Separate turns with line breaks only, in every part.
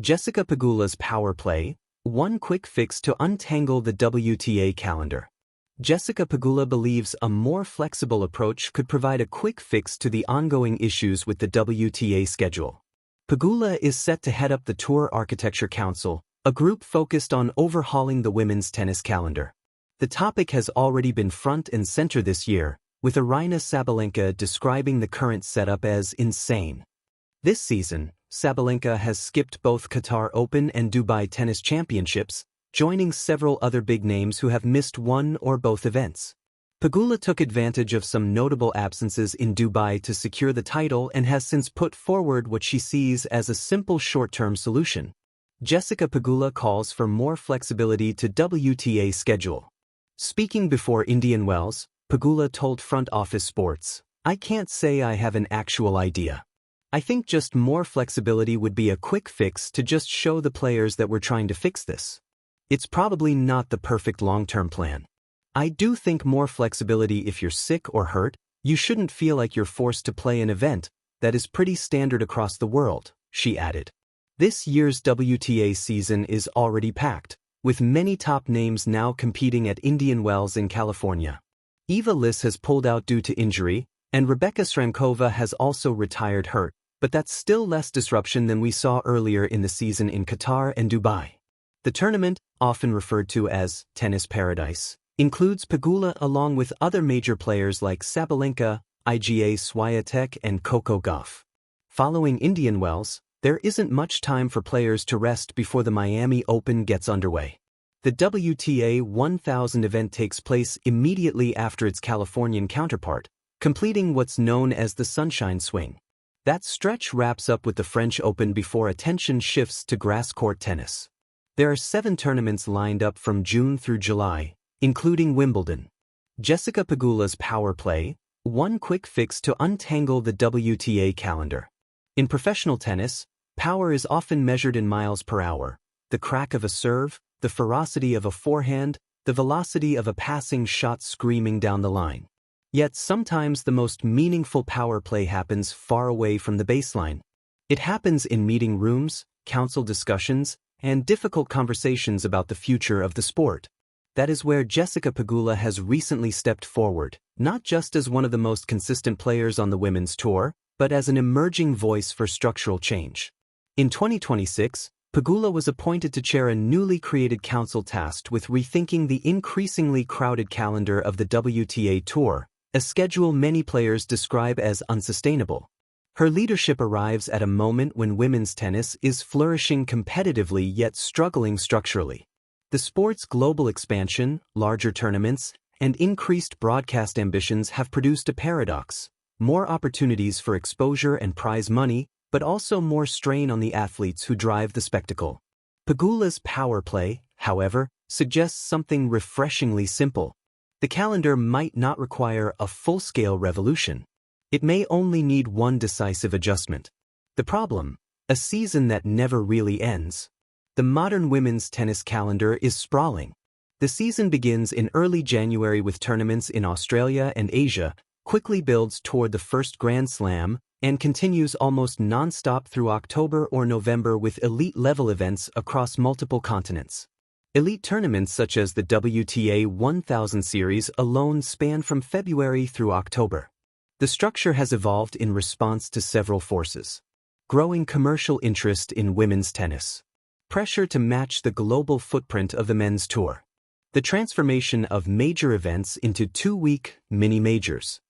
Jessica Pegula's power play, one quick fix to untangle the WTA calendar. Jessica Pegula believes a more flexible approach could provide a quick fix to the ongoing issues with the WTA schedule. Pegula is set to head up the Tour Architecture Council, a group focused on overhauling the women's tennis calendar. The topic has already been front and center this year, with Aryna Sabalenka describing the current setup as insane. This season, Sabalenka has skipped both Qatar Open and Dubai Tennis Championships, joining several other big names who have missed one or both events. Pegula took advantage of some notable absences in Dubai to secure the title and has since put forward what she sees as a simple short-term solution. Jessica Pegula calls for more flexibility to WTA schedule. Speaking before Indian Wells, Pegula told Front Office Sports, "I can't say I have an actual idea. I think just more flexibility would be a quick fix to just show the players that we're trying to fix this. It's probably not the perfect long-term plan. I do think more flexibility if you're sick or hurt, you shouldn't feel like you're forced to play an event that is pretty standard across the world," she added. This year's WTA season is already packed, with many top names now competing at Indian Wells in California. Eva Liss has pulled out due to injury, and Rebecca Sramkova has also retired hurt, but that's still less disruption than we saw earlier in the season in Qatar and Dubai. The tournament, often referred to as Tennis Paradise, includes Pegula along with other major players like Sabalenka, Iga Swiatek and Coco Gauff. Following Indian Wells, there isn't much time for players to rest before the Miami Open gets underway. The WTA 1000 event takes place immediately after its Californian counterpart, completing what's known as the Sunshine Swing. That stretch wraps up with the French Open before attention shifts to grass-court tennis. There are 7 tournaments lined up from June through July, including Wimbledon. Jessica Pegula's power play, one quick fix to untangle the WTA calendar. In professional tennis, power is often measured in miles per hour. The crack of a serve, the ferocity of a forehand, the velocity of a passing shot screaming down the line. Yet sometimes the most meaningful power play happens far away from the baseline. It happens in meeting rooms, council discussions, and difficult conversations about the future of the sport. That is where Jessica Pegula has recently stepped forward, not just as one of the most consistent players on the women's tour, but as an emerging voice for structural change. In 2026, Pegula was appointed to chair a newly created council tasked with rethinking the increasingly crowded calendar of the WTA Tour, a schedule many players describe as unsustainable. Her leadership arrives at a moment when women's tennis is flourishing competitively yet struggling structurally. The sport's global expansion, larger tournaments, and increased broadcast ambitions have produced a paradox: more opportunities for exposure and prize money, but also more strain on the athletes who drive the spectacle. Pegula's power play, however, suggests something refreshingly simple. The calendar might not require a full-scale revolution. It may only need one decisive adjustment. The problem? A season that never really ends. The modern women's tennis calendar is sprawling. The season begins in early January with tournaments in Australia and Asia, quickly builds toward the first Grand Slam, and continues almost non-stop through October or November with elite-level events across multiple continents. Elite tournaments such as the WTA 1000 series alone span from February through October. The structure has evolved in response to several forces: growing commercial interest in women's tennis, pressure to match the global footprint of the men's tour, the transformation of major events into 2-week mini-majors,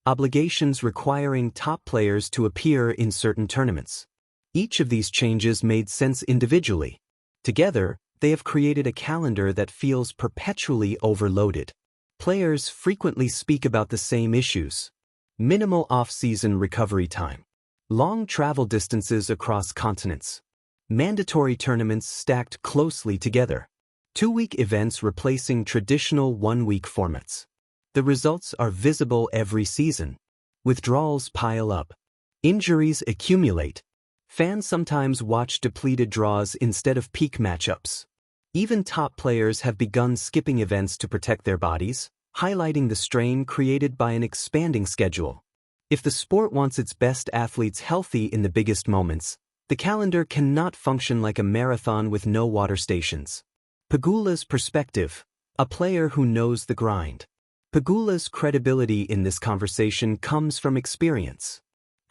obligations requiring top players to appear in certain tournaments. Each of these changes made sense individually. Together, they have created a calendar that feels perpetually overloaded. Players frequently speak about the same issues: minimal off-season recovery time, long travel distances across continents, mandatory tournaments stacked closely together, 2-week events replacing traditional 1-week formats. The results are visible every season. Withdrawals pile up. Injuries accumulate. Fans sometimes watch depleted draws instead of peak matchups. Even top players have begun skipping events to protect their bodies, highlighting the strain created by an expanding schedule. If the sport wants its best athletes healthy in the biggest moments, The calendar cannot function like a marathon with no water stations. Pegula's perspective, a player who knows the grind. Pegula's credibility in this conversation comes from experience.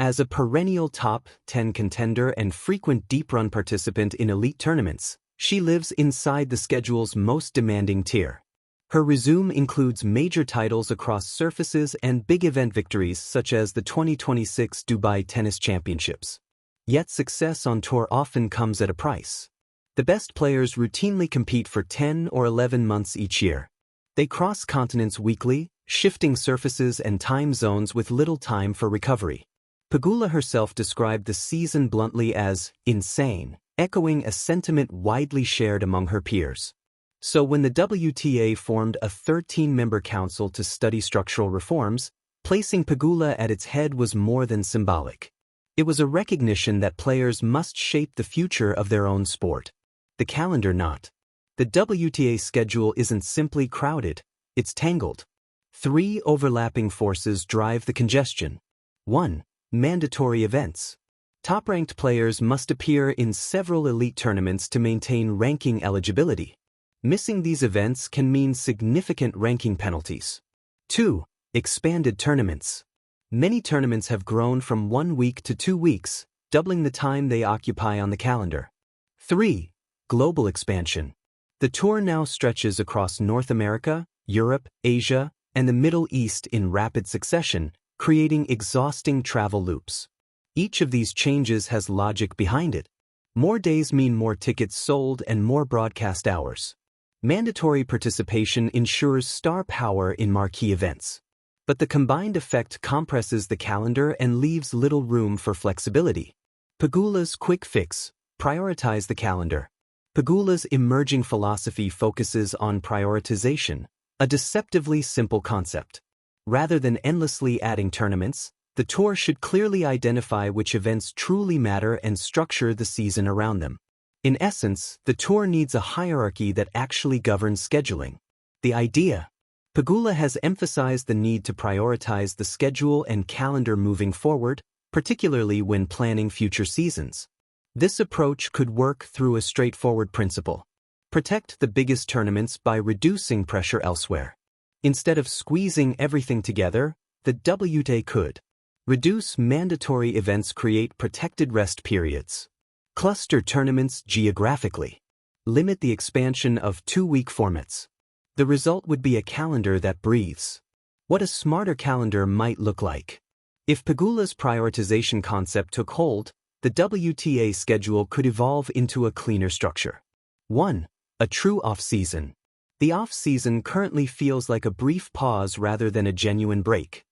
As a perennial top 10 contender and frequent deep-run participant in elite tournaments, she lives inside the schedule's most demanding tier. Her resume includes major titles across surfaces and big event victories such as the 2026 Dubai Tennis Championships. Yet success on tour often comes at a price. The best players routinely compete for 10 or 11 months each year. They cross continents weekly, shifting surfaces and time zones with little time for recovery. Pegula herself described the season bluntly as insane, echoing a sentiment widely shared among her peers. So when the WTA formed a 13-member council to study structural reforms, placing Pegula at its head was more than symbolic. It was a recognition that players must shape the future of their own sport. The calendar not. The WTA schedule isn't simply crowded, it's tangled. 3 overlapping forces drive the congestion. 1. Mandatory events. Top-ranked players must appear in several elite tournaments to maintain ranking eligibility. Missing these events can mean significant ranking penalties. 2. Expanded tournaments. Many tournaments have grown from 1 week to 2 weeks, doubling the time they occupy on the calendar. 3. Global expansion. The tour now stretches across North America, Europe, Asia, and the Middle East in rapid succession, creating exhausting travel loops. Each of these changes has logic behind it. More days mean more tickets sold and more broadcast hours. Mandatory participation ensures star power in marquee events. But the combined effect compresses the calendar and leaves little room for flexibility. Pegula's quick fix: prioritize the calendar. Pegula's emerging philosophy focuses on prioritization, a deceptively simple concept. Rather than endlessly adding tournaments, the tour should clearly identify which events truly matter and structure the season around them. In essence, the tour needs a hierarchy that actually governs scheduling. The idea. Pegula has emphasized the need to prioritize the schedule and calendar moving forward, particularly when planning future seasons. This approach could work through a straightforward principle. Protect the biggest tournaments by reducing pressure elsewhere. Instead of squeezing everything together, the WTA could reduce mandatory events, create protected rest periods. Cluster tournaments geographically. Limit the expansion of 2-week formats. The result would be a calendar that breathes. What a smarter calendar might look like. If Pegula's prioritization concept took hold, the WTA schedule could evolve into a cleaner structure. 1. A true off-season. The off-season currently feels like a brief pause rather than a genuine break.